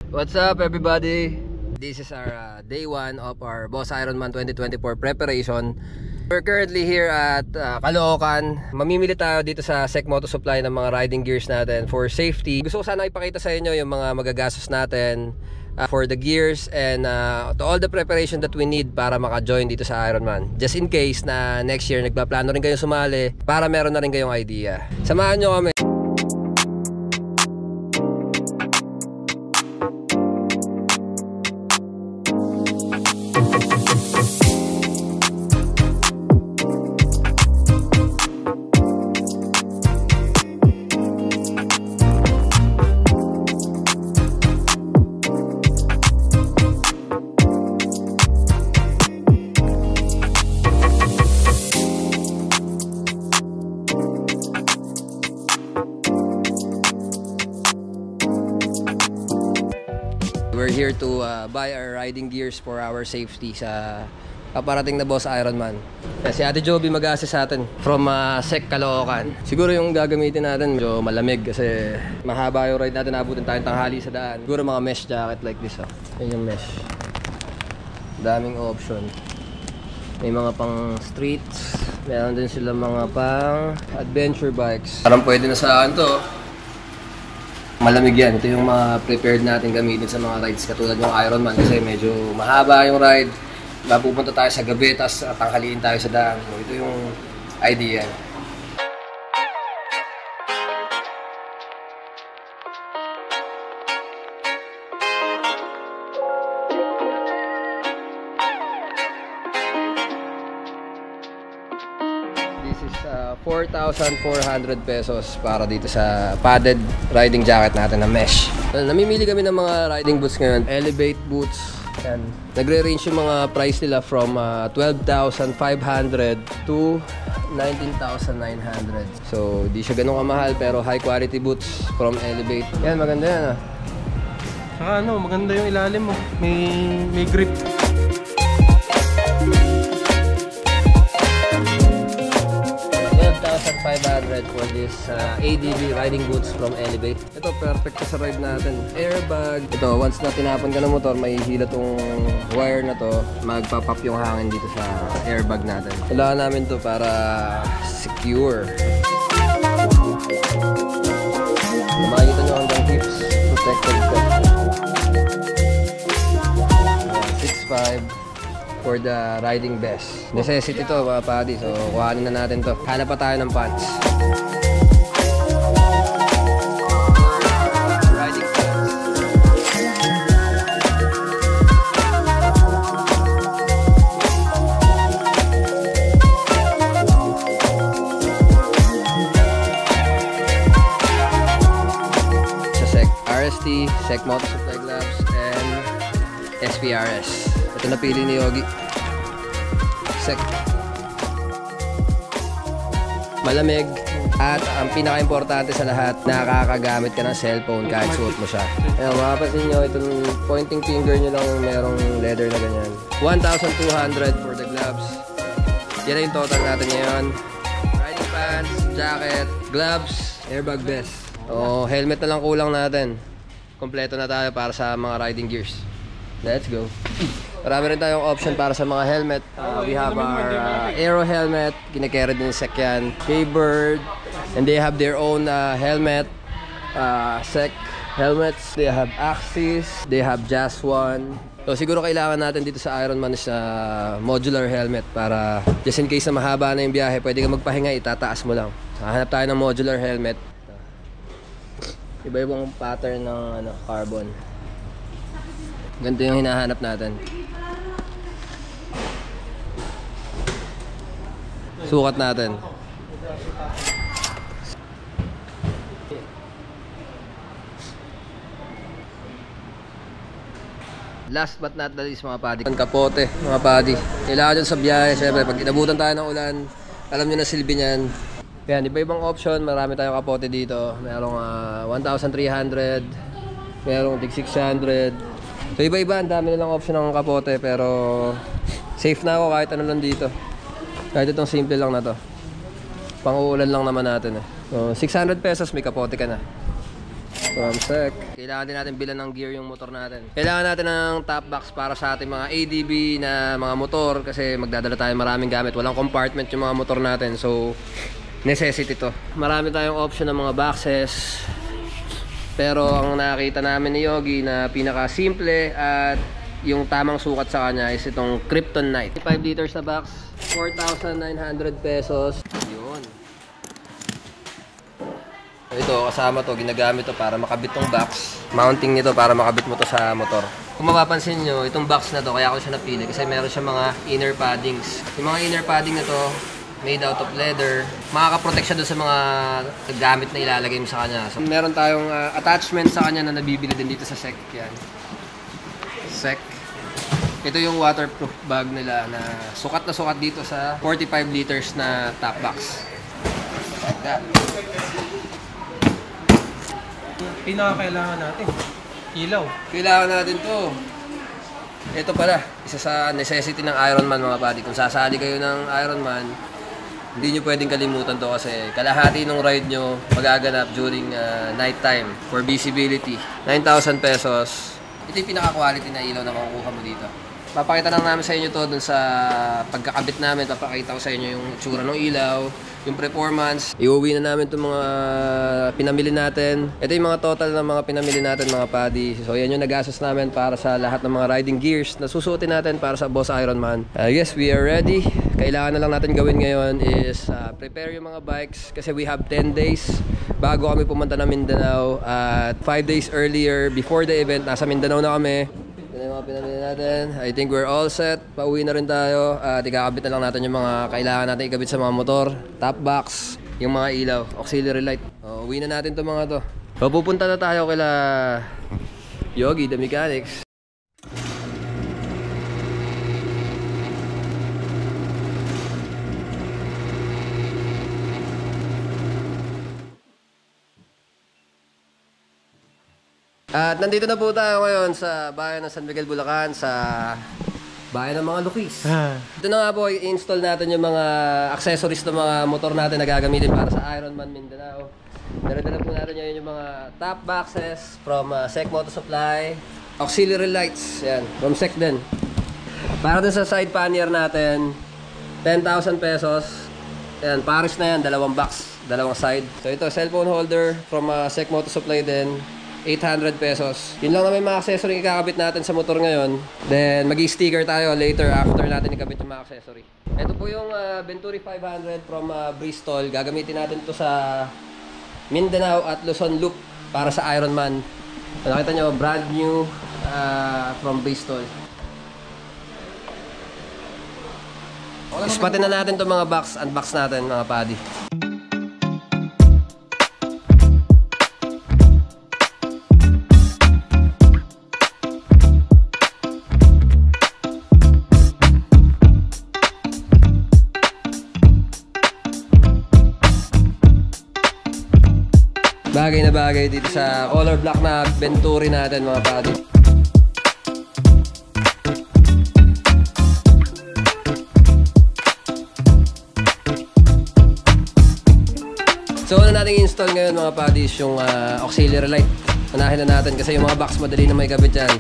What's up everybody? This is our day 1 of our Boss Ironman 2024 preparation. We're currently here at Caloocan. Mamimili tayo dito sa SEC Moto Supply ng mga riding gears natin for safety. Gusto ko sana ipakita sa inyo yung mga magagastos natin for the gears and to all the preparation that we need para maka-join dito sa Ironman. Just in case na next year nagpaplano rin kayo sumali para meron na rin kayong idea. Samahan nyo kami. We're here to buy our riding gears for our safety sa paparating na Boss Ironman. Si Ate Joby mag-assist sa atin from SEC Caloocan. Siguro yung gagamitin natin medyo malamig kasi mahaba yung ride natin, abutin tayong tanghali sa daan. Siguro mga mesh jacket like this. Yan yung mesh. Daming option. May mga pang streets. Meron din sila mga pang adventure bikes. Parang pwede na sa akin to. Malamig yan. Ito yung mga prepared natin gamitin sa mga rides katulad ng Ironman kasi medyo mahaba yung ride. Pupunta tayo sa gabi tapos tanghaliin tayo sa daan. So, ito yung idea. This is 4,400 pesos para dito sa padded riding jacket natin na mesh. Namimili kami ng mga riding boots ngayon. Elevate boots. Yan. Nagre-range yung mga price nila from 12,500 to 19,900. So, di siya ganun kamahal pero high quality boots from Elevate. Yan, maganda yan Saka maganda yung ilalim mo. May grip. 500 for this ADV riding boots from Elevate. Ito perfect sa ride natin. Airbag. Ito once na tinapon ka ng motor, may hila tong wire na to. Magpa-pop yung hangin dito sa airbag natin. Kailangan namin to para secure. Makikita nyo hanggang hips. Protected ka. 6'5" for the riding vest. Necessity to mga padi. So, kuhanin na natin to. Hanap pa tayo ng pants. Riding pants. Sa SEC RST, SEC Moto Supply Gloves, and SPRS. Ito napili ni Yogi. SEC. Malamig. At ang pinaka-importante sa lahat, nakakagamit ka ng cellphone kahit suot mo siya. Ayan, makapasin nyo, itong pointing finger nyo lang merong leather na ganyan. 1,200 for the gloves. Yan na yung total natin ngayon. Riding pants, jacket, gloves, airbag vest. O, helmet na lang kulang natin. Kompleto na tayo para sa mga riding gears. Let's go. Marami rin tayong option para sa mga helmet. We have our Aero helmet. Kine-carry din SEC yan. K-Bird. And they have their own helmet. SEC helmets. They have Axis. They have Jazz One. So siguro kailangan natin dito sa Ironman is modular helmet para just in case na mahaba na yung biyahe, pwede ka magpahinga, itataas mo lang. Hanap tayo ng modular helmet. Iba-ibang pattern ng carbon. Ganito yung hinahanap natin. Sukat natin. Last but not least mga padi, kapote mga padi. Kailangan dyan sa biyahe. Siyempre pag inabutan tayo ng ulan, alam nyo na silbi nyan. Yan, iba-ibang option. Marami tayong kapote dito. Merong 1,300. Merong 600. So iba-iba, ang dami nilang option ng kapote. Pero safe na ako kahit ano lang dito. Kahit itong simple lang na to. Pang-uulan lang naman natin eh. So, 600 pesos may kapote ka na. from SEC. Kailangan din natin bilan ng gear yung motor natin. Kailangan natin ng top box para sa ating mga ADB na mga motor kasi magdadala tayo maraming gamit. Walang compartment yung mga motor natin. So, necessity to. Marami tayong option ng mga boxes. Pero ang nakita namin ni Yogi na pinaka-simple at yung tamang sukat sa kanya is itong Kryptonite. 5 liters na box, 4,900 pesos. Yun. Ito, kasama to, ginagamit to para makabit tong box. Mounting nito para makabit mo to sa motor. Kung mapapansin nyo, itong box na to, kaya ako siya napili kasi meron siya mga inner paddings. Yung mga inner padding na to, made out of leather. Makaka-protect siya doon sa mga gamit na ilalagay mo sa kanya. So, meron tayong attachment sa kanya na nabibili din dito sa SEC. Yan. SEC. Ito yung waterproof bag nila na sukat dito sa 45 liters na top box. Like that. Pinakakailangan natin. Ilaw. Kailangan natin to. Ito pala, isa sa necessity ng Ironman mga buddy. Kung sasali kayo ng Ironman, hindi nyo pwedeng kalimutan to kasi kalahati ng ride nyo magaganap during night time for visibility. 9,000 pesos. Ito yung pinaka-quality na ilaw na makukuha mo dito. Papakita lang namin sa inyo to dun sa pagkakabit namin. Papakita ko sa inyo yung tsura ng ilaw, yung performance. Iuwi na namin itong mga pinamili natin. Ito yung mga total ng mga pinamili natin mga buddy. So yan yung nagastos namin para sa lahat ng mga riding gears na susuotin natin para sa Boss Ironman. Yes, we are ready. Kailangan na lang natin gawin ngayon is prepare yung mga bikes kasi we have 10 days bago kami pumunta ng Mindanao. At 5 days earlier before the event, nasa Mindanao na kami. Ito na yung mga pinamili natin. I think we're all set. Pauwi na rin tayo. At ikakabit na lang natin yung mga kailangan natin ikabit sa mga motor. Top box, yung mga ilaw, auxiliary light. Uwi na natin itong mga to. So, pupunta na tayo kila Yogi, the mechanics. At nandito na po tayo ngayon sa bayan ng San Miguel, Bulacan, sa bayan ng mga Lukis. Ito na nga po, i-install natin yung mga accessories ng mga motor natin na gagamitin para sa Ironman Mindanao. Dala-dala po natin ngayon yung mga top boxes from SEC Moto Supply. Auxiliary lights, yan, from SEC din. Para dun sa side pannier natin, 10,000 pesos. Yan, pares na yan, dalawang box, dalawang side. So ito, cellphone holder from SEC Moto Supply din. 800 pesos. Yun lang naman yung mga accessory ikakabit natin sa motor ngayon. Then, mag-i-sticker tayo later after natin ikabit yung mga accessory. Ito po yung Venturi 500 from Bristol. Gagamitin natin to sa Mindanao at Luzon Loop para sa Ironman. Nakita nyo, brand new from Bristol. Ispatin na natin itong mga box, unbox natin mga buddy. Bagay na bagay dito sa color black na Venturi natin mga buddy. So ano natin i-install ngayon mga buddies yung auxiliary light. Unahin na natin kasi yung mga box madali na may kabit yan.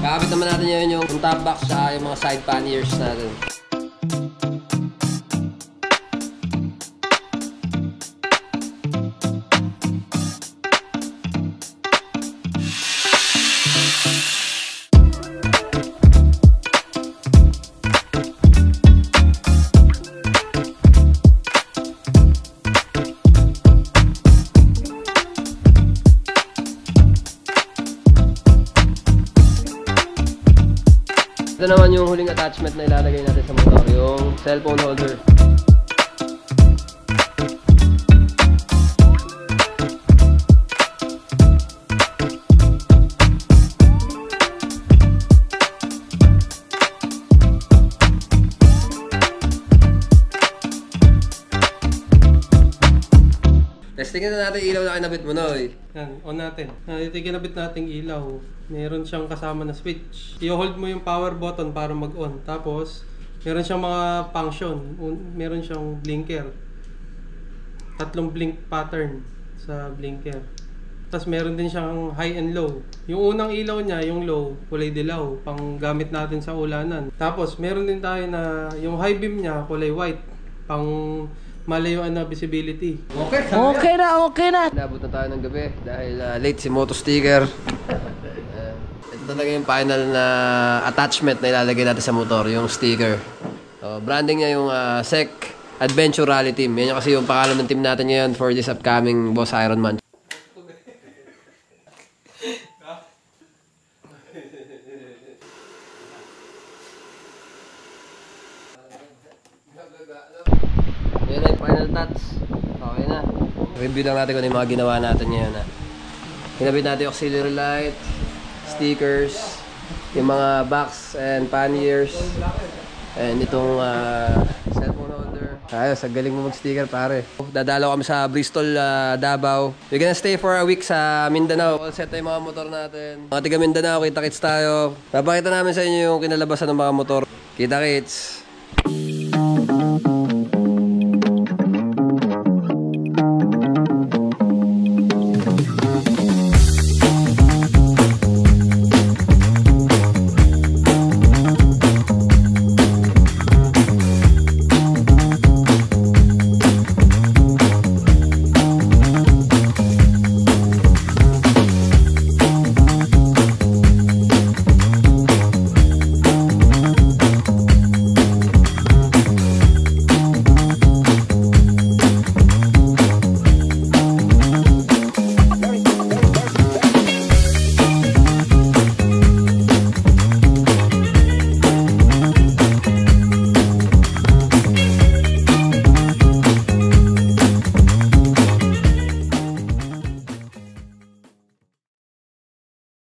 Kakabit naman natin yun yung top box sa yung mga side panniers natin. Ito naman yung huling attachment na ilalagay natin sa motor, yung cellphone holder. tingnan na natin ilaw na kinabit mo, Noy. Yan, on natin. Ito yung kinabit nating ilaw. Meron siyang kasama na switch. I-hold mo yung power button para mag-on. Tapos, meron siyang mga function. Meron siyang blinker. 3 blink pattern sa blinker. Tapos meron din siyang high and low. Yung unang ilaw niya, yung low, kulay dilaw, pang gamit natin sa ulanan. Tapos meron din tayo na yung high beam niya, kulay white, pang malayuan na visibility. Okay na. Nabot na tayo ng gabi dahil late si Moto Sticker. Ito talaga yung final na attachment na ilalagay natin sa motor, yung sticker. Branding niya yung SEC Adventure Rally Team. Yan yung kasi yung pangalan ng team natin ngayon for this upcoming Boss Ironman. Yan na yung final touch. Okay na. Review lang natin kung ano yung mga ginawa natin ngayon. Kinabit natin yung auxiliary light, stickers, yung mga box and panniers, and itong cellphone holder. Ayos, ang galing mo mag-sticker pare. Dadalaw kami sa Bristol, Davao. We're gonna stay for a week sa Mindanao. All set na yung mga motor natin. Mga tiga Mindanao, kita-kits tayo. Papakita namin sa inyo yung kinalabasan ng mga motor. Kita-kits!